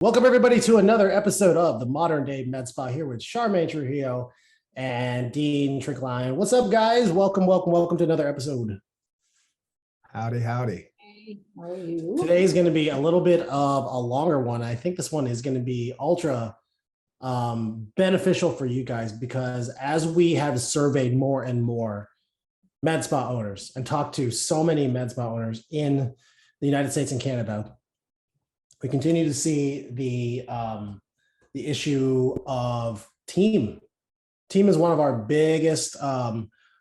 Welcome everybody to another episode of the Modern Day Med Spa here with Charmaine Trujillo and Dean Trickline. What's up, guys? Welcome to another episode. Howdy, howdy. Hey, how are you? Today is going to be a little bit of a longer one. I think this one is going to be ultra beneficial for you guys because as we have surveyed more and more med spa owners and talked to so many med spa owners in the United States and Canada, we continue to see the issue of team. Team is one of our biggest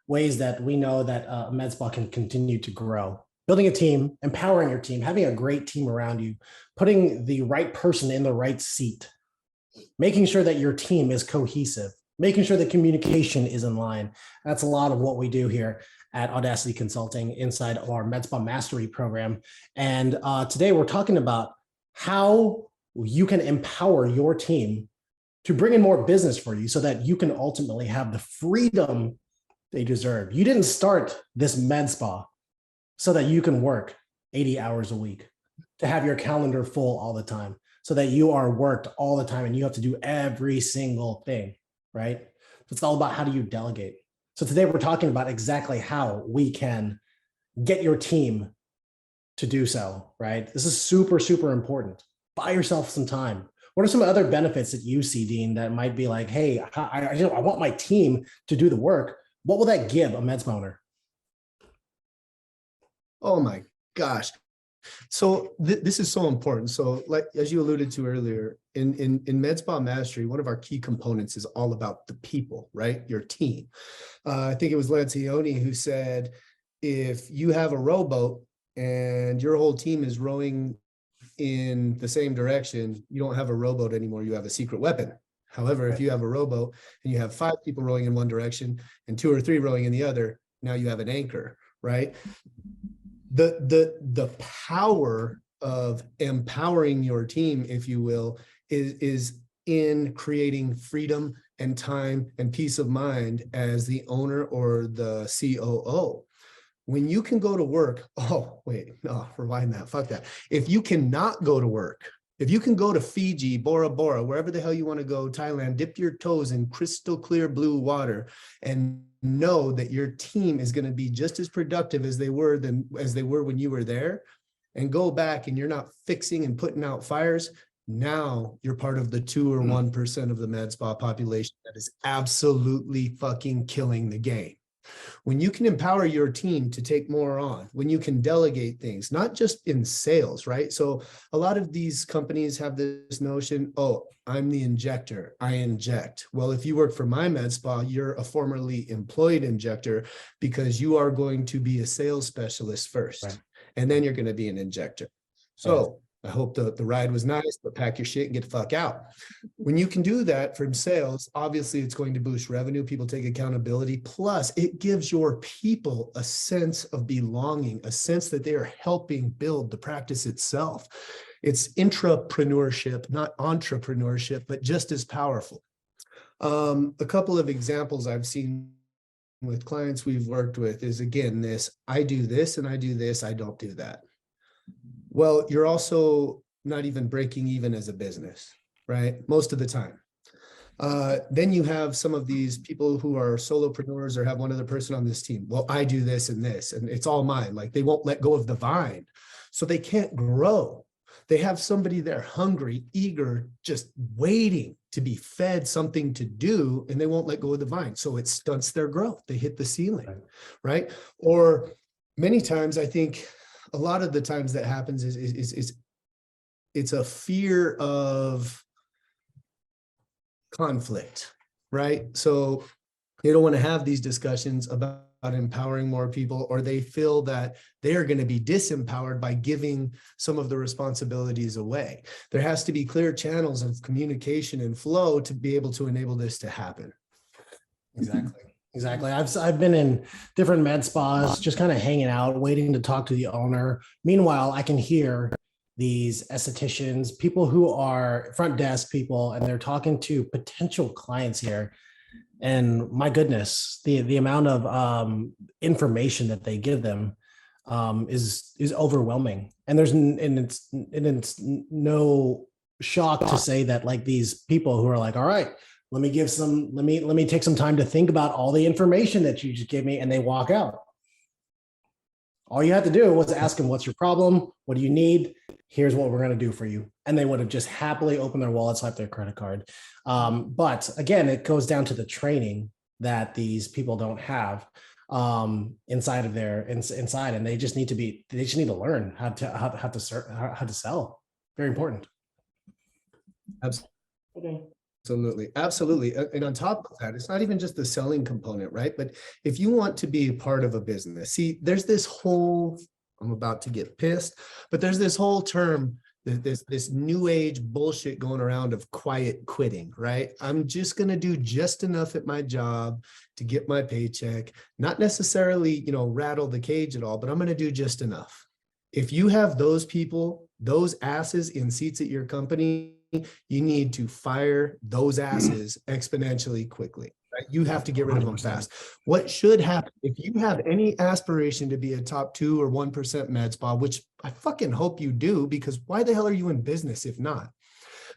ways that we know that med spa can continue to grow. Building a team, empowering your team, having a great team around you, putting the right person in the right seat, making sure that your team is cohesive, making sure that communication is in line. That's a lot of what we do here at Audacity Consulting inside our Med Spa Mastery program. And today we're talking about how you can empower your team to bring in more business for you so that you can ultimately have the freedom they deserve. You didn't start this med spa so that you can work 80 hours a week, to have your calendar full all the time, so that you are worked all the time and you have to do every single thing, right? It's all about how do you delegate. So today we're talking about exactly how we can get your team to do so, right? This is super, super important. Buy yourself some time. What are some other benefits that you see, Dean, that might be like, hey, I want my team to do the work. What will that give a med spa owner? Oh my gosh. So this is so important. So like, as you alluded to earlier, in Med Spa Mastery, one of our key components is all about the people, right? Your team. I think it was Lancioni who said, if you have a rowboat and your whole team is rowing in the same direction, you don't have a rowboat anymore, you have a secret weapon. However, if you have a rowboat and you have 5 people rowing in one direction and 2 or 3 rowing in the other, now you have an anchor, right? The power of empowering your team, if you will, is in creating freedom and time and peace of mind as the owner or the COO. When you can go to work, rewind that, fuck that. If you cannot go to work, if you can go to Fiji, Bora Bora, wherever the hell you want to go, Thailand, dip your toes in crystal clear blue water and know that your team is going to be just as productive as they were when you were there, and go back and you're not fixing and putting out fires, now you're part of the 2 or 1% of the med spa population that is absolutely fucking killing the game. When you can empower your team to take more on, when you can delegate things, not just in sales, right? So a lot of these companies have this notion, oh, I'm the injector, I inject. Well, if you work for my med spa, you're a formerly employed injector because you are going to be a sales specialist first, right? And then you're going to be an injector. So I hope the ride was nice, but pack your shit and get the fuck out. When you can do that from sales, obviously it's going to boost revenue. People take accountability. Plus, it gives your people a sense of belonging, a sense that they are helping build the practice itself. It's intrapreneurship, not entrepreneurship, but just as powerful. A couple of examples I've seen with clients we've worked with is, again, I do this and I do this, I don't do that. Well, you're also not even breaking even as a business, right? Most of the time. Then you have some of these people who are solopreneurs or have one other person on this team. Well, I do this and this, and it's all mine. Like, they won't let go of the vine. So they can't grow. They have somebody there hungry, eager, just waiting to be fed something to do, and they won't let go of the vine. So it stunts their growth. They hit the ceiling, right? Or many times, I think, a lot of the times that happens is it's a fear of conflict, right? So they don't want to have these discussions about empowering more people, or they feel that they are going to be disempowered by giving some of the responsibilities away. There has to be clear channels of communication and flow to be able to enable this to happen. Exactly. I've been in different med spas, just kind of hanging out, waiting to talk to the owner. Meanwhile, I can hear these estheticians, people who are front desk people, and they're talking to potential clients here. And my goodness, the amount of information that they give them is overwhelming. And it's no shocked to say that like these people who are like, all right, let me take some time to think about all the information that you just gave me, and they walk out. All you had to do was ask them, what's your problem? What do you need? Here's what we're going to do for you. And they would have just happily opened their wallet, swiped their credit card. But again, it goes down to the training that these people don't have inside of inside, and they just need to learn how to sell. Very important. Absolutely. Absolutely. And on top of that, it's not even just the selling component, right? But if you want to be a part of a business, see, there's this whole, I'm about to get pissed, but there's this whole term, this new age bullshit going around of quiet quitting, right? I'm just going to do just enough at my job to get my paycheck, not necessarily, rattle the cage at all, but I'm going to do just enough. If you have those people, those asses in seats at your company, you need to fire those asses exponentially quickly. Right? You have to get rid of them fast. What should happen if you have any aspiration to be a top 2 or 1% med spa, which I fucking hope you do, because why the hell are you in business if not?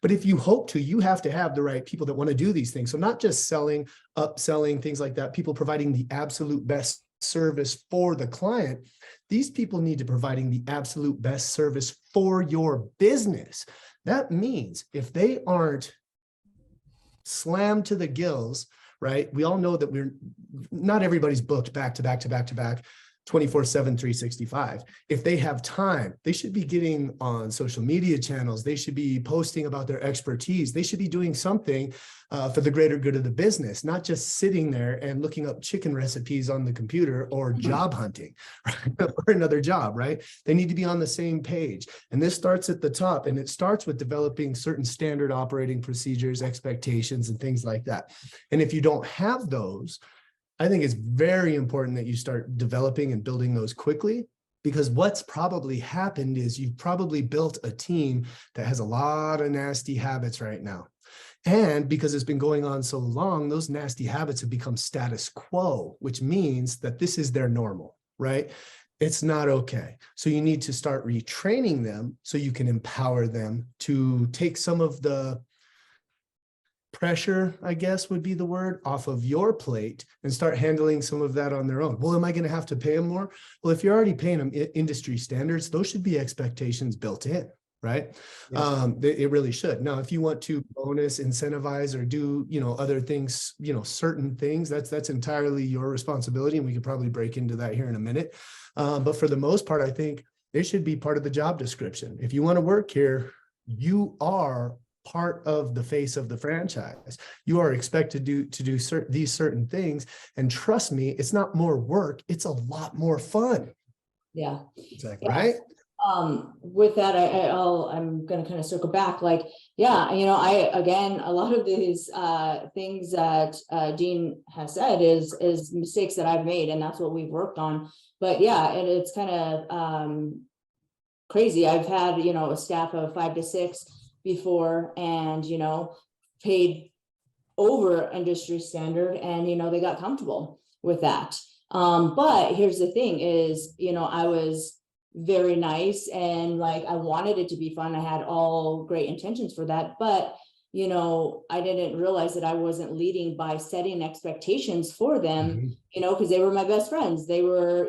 But if you hope to, you have to have the right people that want to do these things. So not just selling, upselling, things like that, people providing the absolute best service for the client. These people need to providing the absolute best service for your business. That means if they aren't slammed to the gills, right? We all know that not everybody's booked back to back to back to back 24/7, 365. If they have time, they should be getting on social media channels. They should be posting about their expertise. They should be doing something for the greater good of the business, not just sitting there and looking up chicken recipes on the computer or job hunting, right? Or another job, right? They need to be on the same page. And this starts at the top, and it starts with developing certain standard operating procedures, expectations, and things like that. And if you don't have those, I think it's very important that you start developing and building those quickly, because what's probably happened is you've probably built a team that has a lot of nasty habits right now. And because it's been going on so long, those nasty habits have become status quo, which means that this is their normal, right? It's not okay. So you need to start retraining them so you can empower them to take some of the pressure, I guess would be the word, off of your plate and start handling some of that on their own. Well, am I going to have to pay them more? Well, if you're already paying them industry standards, those should be expectations built in, right? Yeah. It really should. Now, if you want to bonus, incentivize, or do, other things, certain things, that's entirely your responsibility. And we could probably break into that here in a minute. But for the most part, I think they should be part of the job description. If you want to work here, you are part of the face of the franchise. You are expected to do these certain things. And trust me, it's not more work, it's a lot more fun. Yeah. Exactly. Yeah. Right. With that, I'm going to kind of circle back. Like, yeah, again, a lot of these things that Dean has said is mistakes that I've made, and that's what we've worked on. But yeah, it's kind of crazy. I've had, a staff of 5 to 6 before, and paid over industry standard, and they got comfortable with that. But here's the thing is, I was very nice, and like I wanted it to be fun. I had all great intentions for that, but I didn't realize that I wasn't leading by setting expectations for them, because they were my best friends. They were,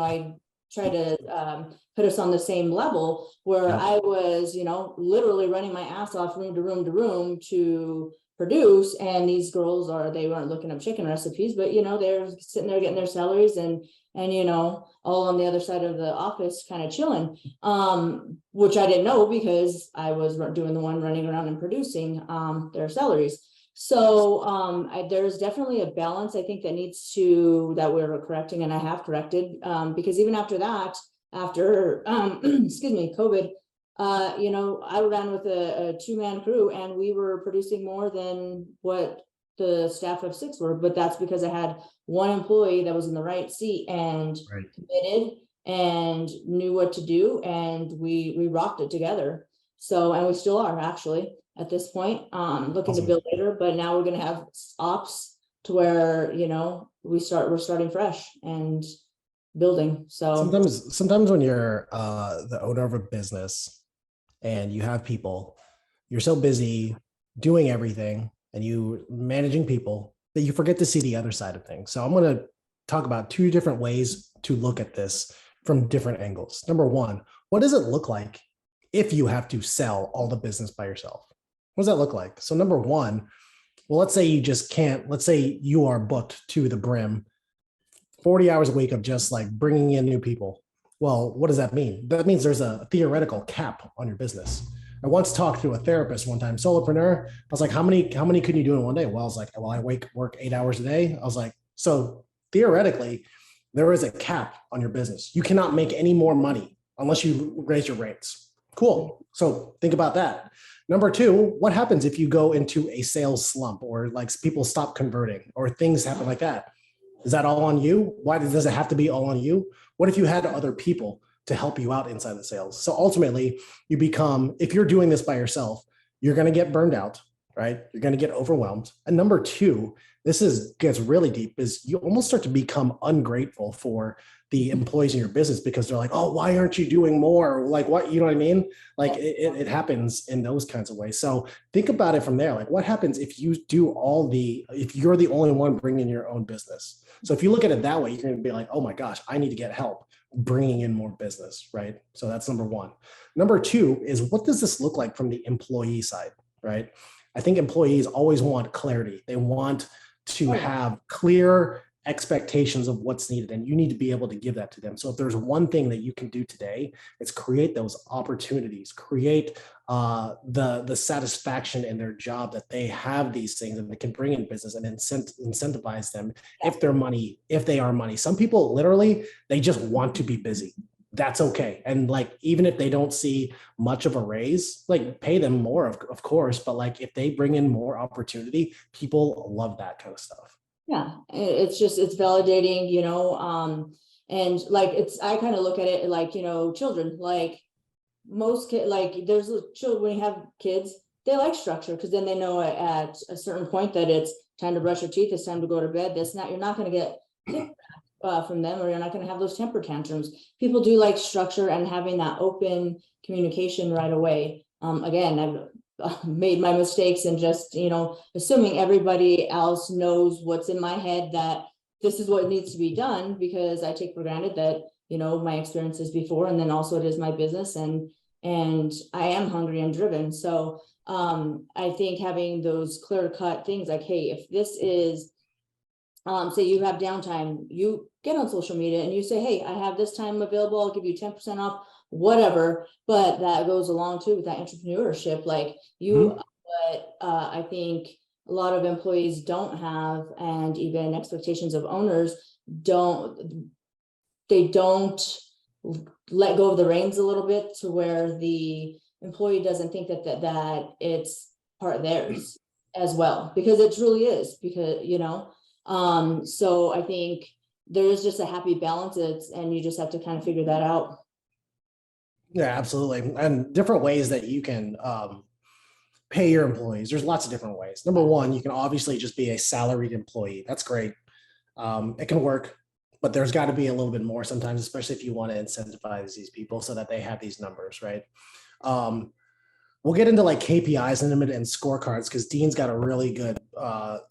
I try to put us on the same level where I was, literally running my ass off room to room to room to produce. And these girls they weren't looking up chicken recipes, but they're sitting there getting their salaries and all on the other side of the office kind of chilling, which I didn't know because I was doing the one running around and producing their salaries. So there's definitely a balance, I think, that we're correcting, and I have corrected, because even after that, excuse me, COVID, I ran with a 2-man crew, and we were producing more than what the staff of 6 were, but that's because I had one employee that was in the right seat and committed and knew what to do, and we rocked it together. So, and we still are actually at this point, looking to build later, but now we're going to have ops to where, we're starting fresh and building. So sometimes when you're the owner of a business and you have people, you're so busy doing everything and you managing people that you forget to see the other side of things. So I'm going to talk about two different ways to look at this from different angles. Number one, what does it look like if you have to sell all the business by yourself? What does that look like? So number one, well, let's say you just can't, let's say you are booked to the brim 40 hours a week of just like bringing in new people. Well, what does that mean? That means there's a theoretical cap on your business. I once talked to a therapist one time, solopreneur. I was like, how many can you do in one day? Well, I was like, well, I work 8 hours a day. I was like, so theoretically, there is a cap on your business. You cannot make any more money unless you raise your rates. Cool. So think about that. Number two, what happens if you go into a sales slump or like people stop converting or things happen like that? Is that all on you? Why does it have to be all on you? What if you had other people to help you out inside the sales? So ultimately, you become, if you're doing this by yourself, you're going to get burned out, right? You're going to get overwhelmed. And number two, gets really deep, is you almost start to become ungrateful for the employees in your business because they're like, oh, why aren't you doing more? Like what, you know what I mean? Like it happens in those kinds of ways. So think about it from there. Like what happens if you do if you're the only one bringing your own business? So if you look at it that way, you're going to be like, oh my gosh, I need to get help bringing in more business, right? So that's number one. Number two is, what does this look like from the employee side, right? I think employees always want clarity. They want to have clear expectations of what's needed, and you need to be able to give that to them. So if there's one thing that you can do today, it's create those opportunities, create the satisfaction in their job that they have these things and they can bring in business, and incentivize them if they are money. Some people literally, they just want to be busy. That's okay. And like, even if they don't see much of a raise, like pay them more, of course, but like if they bring in more opportunity, people love that kind of stuff. Yeah, it's validating, and like, I kind of look at it like, children, like most kids, like there's children, when you have kids, they like structure because then they know at a certain point that it's time to brush your teeth, it's time to go to bed. You're not going to get from them, or you're not going to have those temper tantrums. People do like structure and having that open communication right away. Again, I've made my mistakes and just, assuming everybody else knows what's in my head, that this is what needs to be done, because I take for granted that, my experiences before, and then also it is my business, and I am hungry and driven. So I think having those clear cut things like, hey, if this is, say you have downtime, you get on social media and you say, hey, I have this time available, I'll give you 10% off, whatever. But that goes along too with that entrepreneurship, like but I think a lot of employees don't have, and even expectations of owners don't let go of the reins a little bit, to where the employee doesn't think that it's part of theirs as well, because it truly is, because so I think there's just a happy balance, and you just have to kind of figure that out. Yeah, absolutely. And different ways that you can pay your employees. There's lots of different ways. Number one, you can obviously just be a salaried employee. That's great. It can work, but there's got to be a little bit more sometimes, especially if you want to incentivize these people so that they have these numbers, right? We'll get into like KPIs in a minute and scorecards, because Dean's got a really good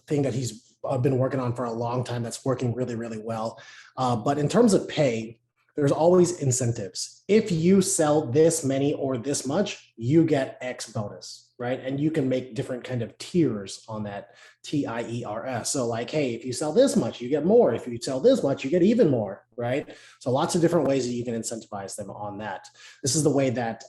thing that he's been working on for a long time that's working really, really well. But in terms of pay, there's always incentives. If you sell this many or this much, you get X bonus, right? And you can make different kind of tiers on that, TIERS. So like, hey, if you sell this much, you get more. If you sell this much, you get even more, right? So lots of different ways that you can incentivize them on that. This is the way that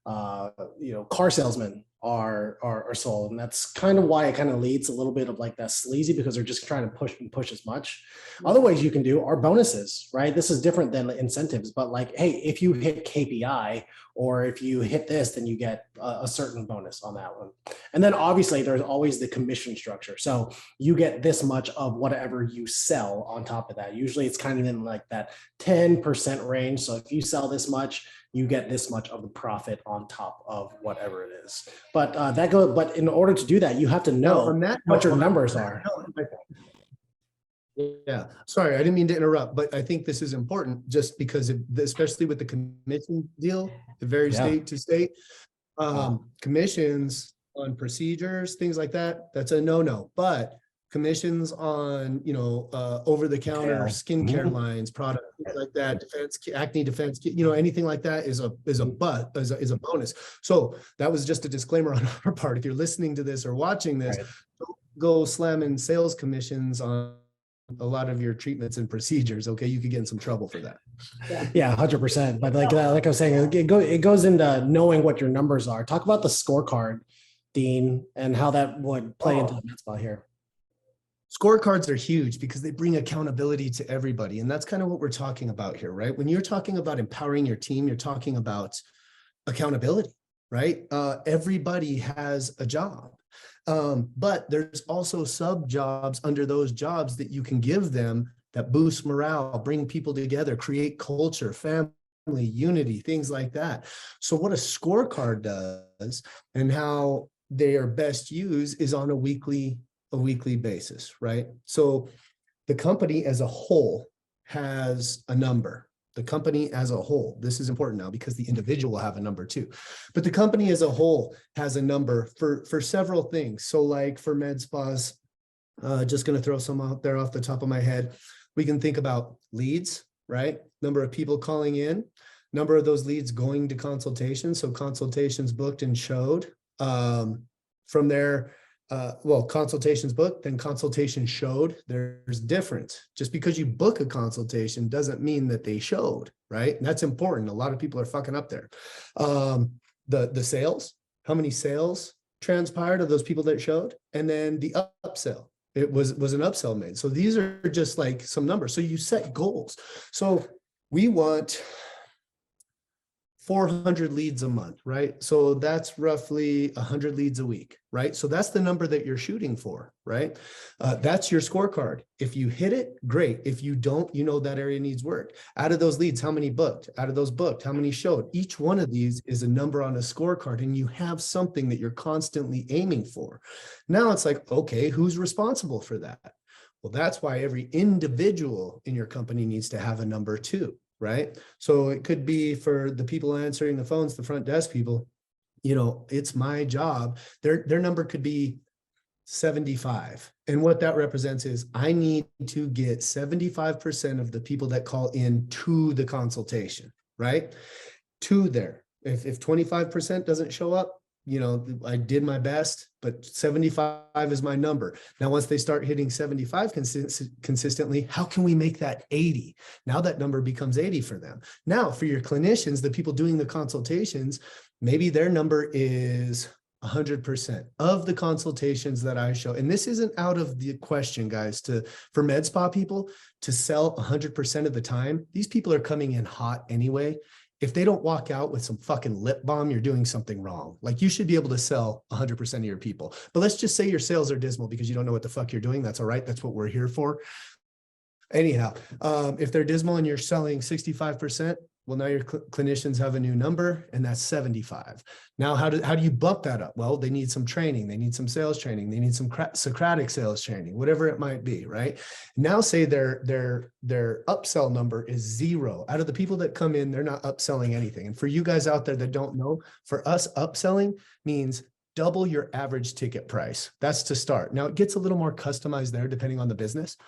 car salesmen are sold, and that's kind of why it kind of leads a little bit of like that sleazy, because they're just trying to push as much. Other ways you can do are bonuses, right? This is different than the incentives, but like, hey, if you hit KPI, or if you hit this, then you get a certain bonus on that one. And then obviously there's always the commission structure. So you get this much of whatever you sell on top of that. Usually it's kind of in like that 10% range. So if you sell this much, you get this much of the profit on top of whatever it is. But but in order to do that, you have to know what your numbers are. Yeah, sorry, I didn't mean to interrupt, but I think this is important just because especially with the commission deal, it varies Yeah. state to state. Wow. Commissions on procedures, things like that, that's a no-no, but commissions on, over the counter Kale. skincare lines, products things like that, acne defense, anything like that is a bonus. So that was just a disclaimer on our part. If you're listening to this or watching this, Right. don't go slamming sales commissions on a lot of your treatments and procedures. Okay, you could get in some trouble for that. Yeah, 100%. But like I was saying, it goes into knowing what your numbers are. Talk about the scorecard, Dean, and how that would play into the med spa here. Scorecards are huge because they bring accountability to everybody. And that's kind of what we're talking about here, right? When you're talking about empowering your team, you're talking about accountability, right? Everybody has a job. But there's also sub jobs under those jobs that you can give them that boost morale, bring people together, create culture, family, unity, things like that. So what a scorecard does and how they are best used is on a weekly basis, right? So the company as a whole has a number. The company as a whole, this is important now because the individual will have a number too, but the company as a whole has a number for several things. So like for med spas, just going to throw some out there off the top of my head. We can think about leads, right? Number of people calling in, number of those leads going to consultations. So consultations booked and showed. From there, consultations booked, then consultation showed. There's difference. Just because you book a consultation doesn't mean that they showed, right? And that's important. A lot of people are fucking up there. The sales, how many sales transpired of those people that showed? And then the upsell. It was an upsell made. So these are just like some numbers. So you set goals. So we want 400 leads a month, right? So that's roughly 100 leads a week, right? So that's the number that you're shooting for, right? That's your scorecard. If you hit it, great. If you don't, that area needs work. Out of those leads, how many booked? Out of those booked, how many showed? Each one of these is a number on a scorecard, and you have something that you're constantly aiming for. Now it's like, okay, who's responsible for that? Well, that's why every individual in your company needs to have a number too. Right. So it could be for the people answering the phones, the front desk people, it's my job. Their number could be 75. And what that represents is I need to get 75% of the people that call in to the consultation, right? To there. If 25% doesn't show up, I did my best, but 75 is my number. Now, once they start hitting 75 consistently, how can we make that 80? Now that number becomes 80 for them. Now, for your clinicians, the people doing the consultations, maybe their number is 100% of the consultations that I show. And this isn't out of the question, guys, for med spa people to sell 100% of the time. These people are coming in hot anyway. If they don't walk out with some fucking lip balm, you're doing something wrong. Like you should be able to sell 100% of your people. But let's just say your sales are dismal because you don't know what the fuck you're doing. That's all right. That's what we're here for. Anyhow, if they're dismal and you're selling 65%, well, now your clinicians have a new number, and that's 75. Now, how do you bump that up? Well, they need some training. They need some sales training. They need some Socratic sales training, whatever it might be, right? Now say their upsell number is 0. Out of the people that come in, they're not upselling anything. And for you guys out there that don't know, for us, upselling means double your average ticket price. That's to start. Now, it gets a little more customized there depending on the business.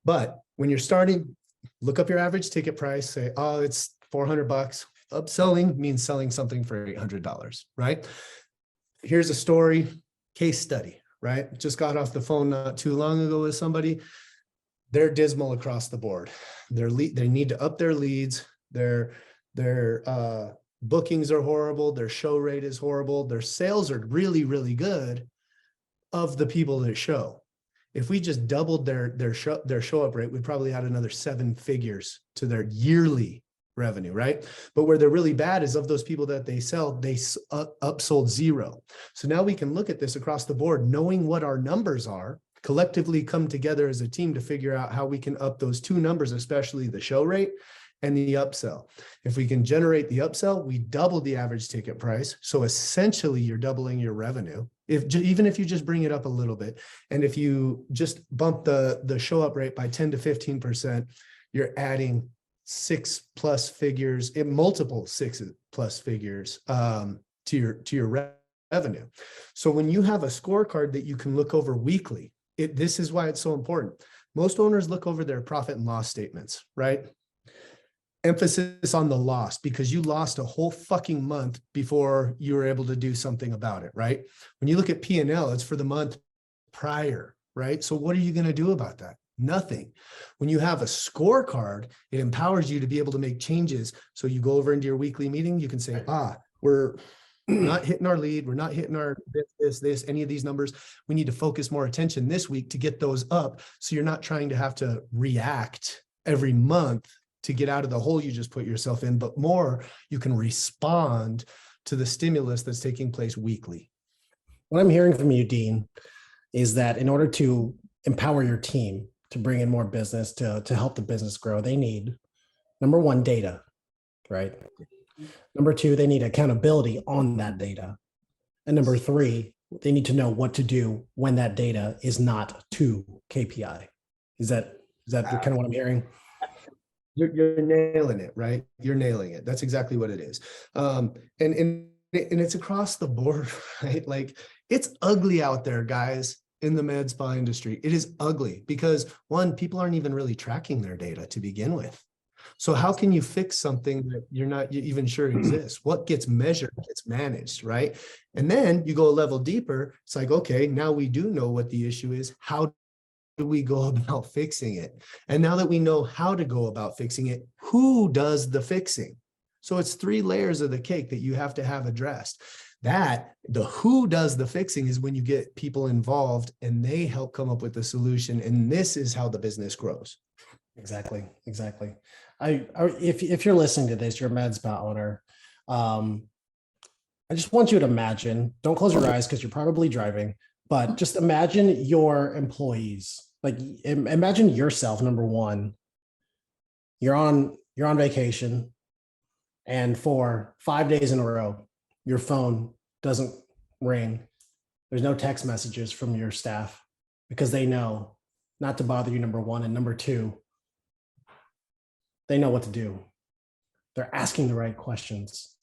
But when you're starting, look up your average ticket price, say, oh, it's $400. Upselling means selling something for $800, right? Here's a story, case study, right? Just got off the phone not too long ago with somebody. They're dismal across the board. They need to up their leads. Their bookings are horrible. Their show rate is horrible. Their sales are really, really good of the people that show. If we just doubled their show up rate, we'd probably add another 7 figures to their yearly revenue, right? But where they're really bad is of those people that they sell, they upsold 0. So now we can look at this across the board, knowing what our numbers are, collectively come together as a team to figure out how we can up those 2 numbers, especially the show rate and the upsell. If we can generate the upsell, we double the average ticket price. So essentially you're doubling your revenue. Even if you just bring it up a little bit, and if you just bump the show up rate by 10 to 15%, you're adding 6+ figures, in multiple 6+ figures to your revenue. So when you have a scorecard that you can look over weekly, this is why it's so important. Most owners look over their profit and loss statements, right? Emphasis on the loss, because you lost a whole fucking month before you were able to do something about it, right? When you look at P&L, it's for the month prior, right? So what are you going to do about that? Nothing. When you have a scorecard, it empowers you to be able to make changes. So you go over into your weekly meeting, you can say, we're not hitting our lead, we're not hitting our this, any of these numbers. We need to focus more attention this week to get those up. So you're not trying to have to react every month to get out of the hole you just put yourself in, but more you can respond to the stimulus that's taking place weekly. What I'm hearing from you, Dean, is that in order to empower your team to bring in more business, to help the business grow, they need, number one, data, right? Number two, they need accountability on that data. And number three, they need to know what to do when that data is not to KPI. Is that kind of what I'm hearing? You're nailing it, right? You're nailing it. That's exactly what it is. And it's across the board, right? Like, it's ugly out there, guys, in the med spa industry. It is ugly because, one, people aren't even really tracking their data to begin with. So how can you fix something that you're not even sure exists? What gets measured gets managed, right? And then you go a level deeper. It's like, okay, now we do know what the issue is. How do we go about fixing it? And now that we know how to go about fixing it, who does the fixing? So it's 3 layers of the cake that you have to have addressed. That the who does the fixing is when you get people involved and they help come up with the solution. And this is how the business grows. Exactly. If you're listening to this, you're a med spa owner. I just want you to imagine, don't close your eyes because you're probably driving, but just imagine your employees. Like, imagine yourself, number one, you're on vacation, and for 5 days in a row, your phone doesn't ring. There's no text messages from your staff because they know not to bother you, number one. And number two, they know what to do. They're asking the right questions.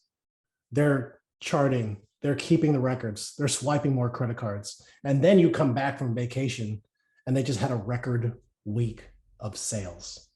They're charting. They're keeping the records. They're swiping more credit cards. And then you come back from vacation and they just had a record week of sales.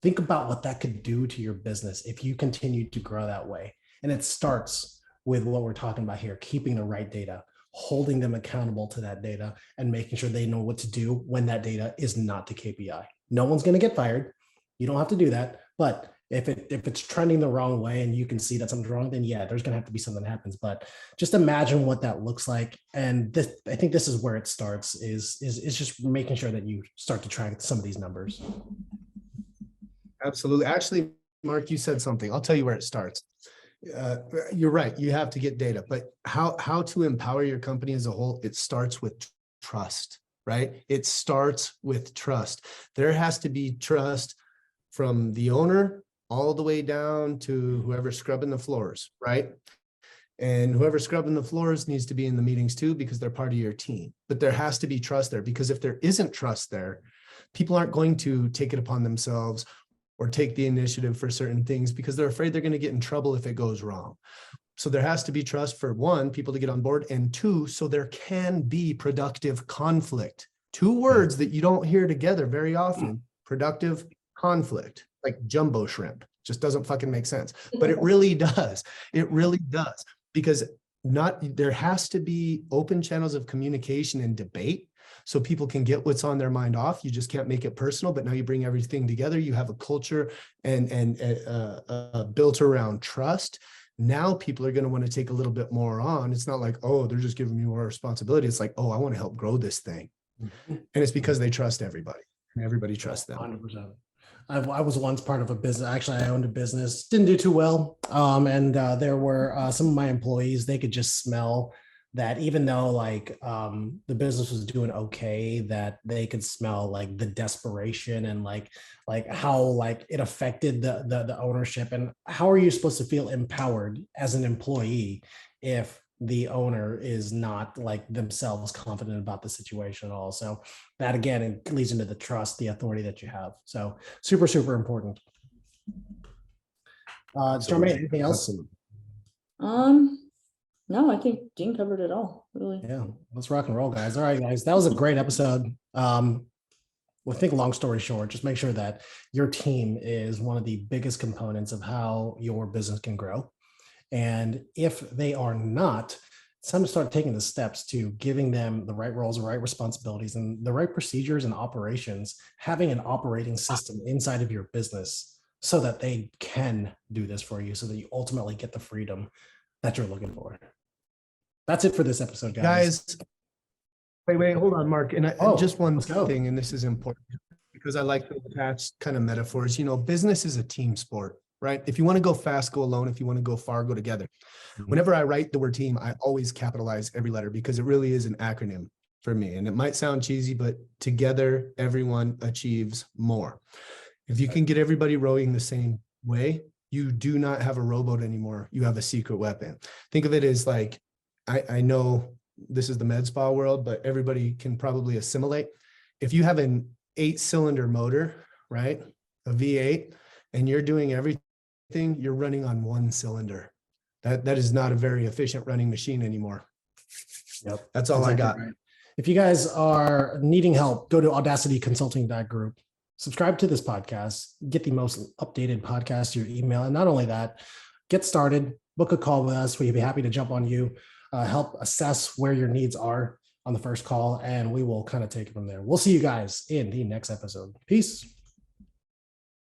Think about what that could do to your business if you continue to grow that way. And it starts with what we're talking about here, keeping the right data, holding them accountable to that data, and making sure they know what to do when that data is not the KPI. No one's going to get fired. You don't have to do that. But if it's trending the wrong way and you can see that something's wrong, then yeah, there's going to have to be something that happens. But just imagine what that looks like. And this, I think this is where it starts, is just making sure that you start to track some of these numbers. Absolutely. Actually, Mark, you said something. I'll tell you where it starts. You're right. You have to get data, but how to empower your company as a whole, it starts with trust, right? It starts with trust. There has to be trust from the owner all the way down to whoever's scrubbing the floors, right? And whoever's scrubbing the floors needs to be in the meetings too, because they're part of your team. But there has to be trust there, because if there isn't trust there, people aren't going to take it upon themselves or take the initiative for certain things because they're afraid they're going to get in trouble if it goes wrong. So there has to be trust for, one, people to get on board, and two, so there can be productive conflict. 2 words that you don't hear together very often: productive conflict, like jumbo shrimp. Just doesn't fucking make sense, but it really does. It really does, because there has to be open channels of communication and debate so people can get what's on their mind off. You just can't make it personal, but now you bring everything together. You have a culture and built around trust. Now people are going to want to take a little bit more on. It's not like, oh, they're just giving me more responsibility. It's like, oh, I want to help grow this thing. Mm-hmm. And it's because they trust everybody, and everybody trusts them. 100%. I was once part of a business. Actually, I owned a business, didn't do too well. And there were some of my employees, they could just smell that, even though the business was doing okay, that they could smell like the desperation and like how it affected the ownership. And how are you supposed to feel empowered as an employee if the owner is not like themselves confident about the situation at all. So that again, it leads into the trust, the authority that you have. So super, super important. Jermaine, anything else? Absolutely. No, I think Dean covered it all, really. Yeah, let's rock and roll, guys. All right, guys, that was a great episode. Well, I think long story short, just make sure that your team is one of the biggest components of how your business can grow. And if they are not, it's time to start taking the steps to giving them the right roles, the right responsibilities, and the right procedures and operations, having an operating system inside of your business so that they can do this for you, so that you ultimately get the freedom that you're looking for. That's it for this episode, guys. Wait, hold on, Mark. And just one let's go. thing, and this is important because I like the attached kind of metaphors. You know, business is a team sport, right? If you want to go fast, go alone. If you want to go far, go together. Whenever I write the word team, I always capitalize every letter because it really is an acronym for me. And it might sound cheesy, but together, everyone achieves more. If you can get everybody rowing the same way, you do not have a rowboat anymore. You have a secret weapon. Think of it as like, I know this is the med spa world, but everybody can probably assimilate. If you have an 8-cylinder motor, right, a V8, and you're doing everything, you're running on 1 cylinder. That is not a very efficient running machine anymore. Yep. That's all I got. Right. If you guys are needing help, go to audacityconsulting.group. Subscribe to this podcast, get the most updated podcast to your email. And not only that, get started, book a call with us. We'd be happy to jump on you, help assess where your needs are on the first call, and we will kind of take it from there. We'll see you guys in the next episode. Peace.